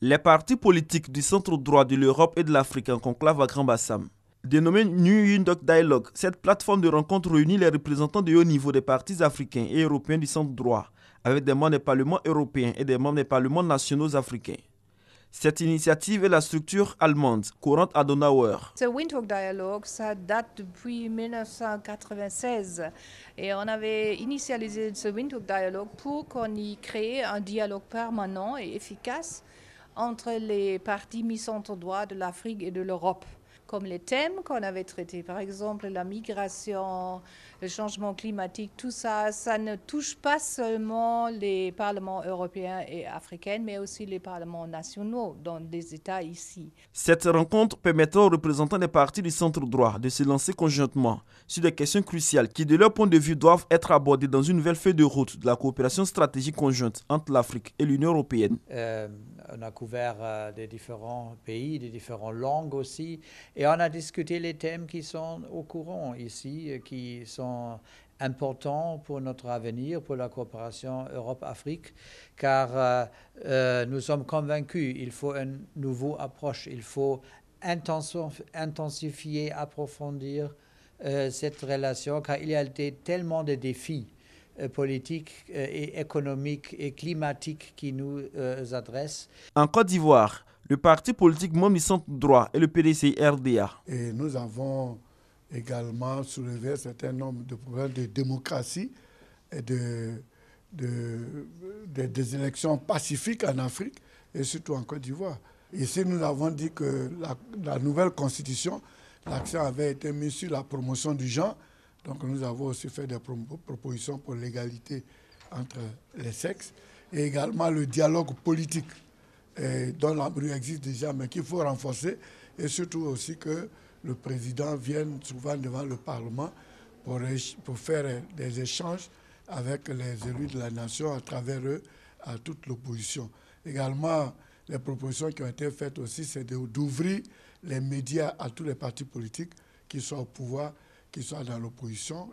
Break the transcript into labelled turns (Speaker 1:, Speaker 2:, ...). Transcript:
Speaker 1: Les partis politiques du centre droit de l'Europe et de l'Afrique en conclave à Grand Bassam. Dénommée New Yundok Dialogue, cette plateforme de rencontre réunit les représentants de haut niveau des partis africains et européens du centre droit, avec des membres des parlements européens et des membres des parlements nationaux africains. Cette initiative est la structure allemande Konrad Adenauer.
Speaker 2: Ce Windhoek Dialogue, ça date depuis 1996 et on avait initialisé ce Windhoek Dialogue pour qu'on y crée un dialogue permanent et efficace entre les partis mi-centre droit de l'Afrique et de l'Europe. Comme les thèmes qu'on avait traités, par exemple la migration, le changement climatique, tout ça, ça ne touche pas seulement les parlements européens et africains, mais aussi les parlements nationaux dans des États ici.
Speaker 1: Cette rencontre permettra aux représentants des partis du centre droit de se lancer conjointement sur des questions cruciales qui, de leur point de vue, doivent être abordées dans une nouvelle feuille de route de la coopération stratégique conjointe entre l'Afrique et l'Union européenne.
Speaker 3: On a couvert des différents pays, des différentes langues aussi, et on a discuté les thèmes qui sont au courant ici, qui sont importants pour notre avenir, pour la coopération Europe-Afrique, car nous sommes convaincus qu'il faut une nouvelle approche, il faut intensifier, approfondir cette relation, car il y a tellement de défis politiques et économiques et climatiques qui nous adressent.
Speaker 1: En Côte d'Ivoire, le parti politique membre du centre droit est le PDCI-RDA.
Speaker 4: Et nous avons également soulevé un certain nombre de problèmes de démocratie et des élections pacifiques en Afrique et surtout en Côte d'Ivoire. Ici, nous avons dit que la nouvelle constitution, l'accent avait été mis sur la promotion du genre. Donc nous avons aussi fait des propositions pour l'égalité entre les sexes et également le dialogue politique dont l'embryon existe déjà mais qu'il faut renforcer et surtout aussi que le président vienne souvent devant le Parlement pour faire des échanges avec les élus de la nation à travers eux, à toute l'opposition. Également, les propositions qui ont été faites aussi, c'est d'ouvrir les médias à tous les partis politiques qui soient au pouvoir, qui soient dans l'opposition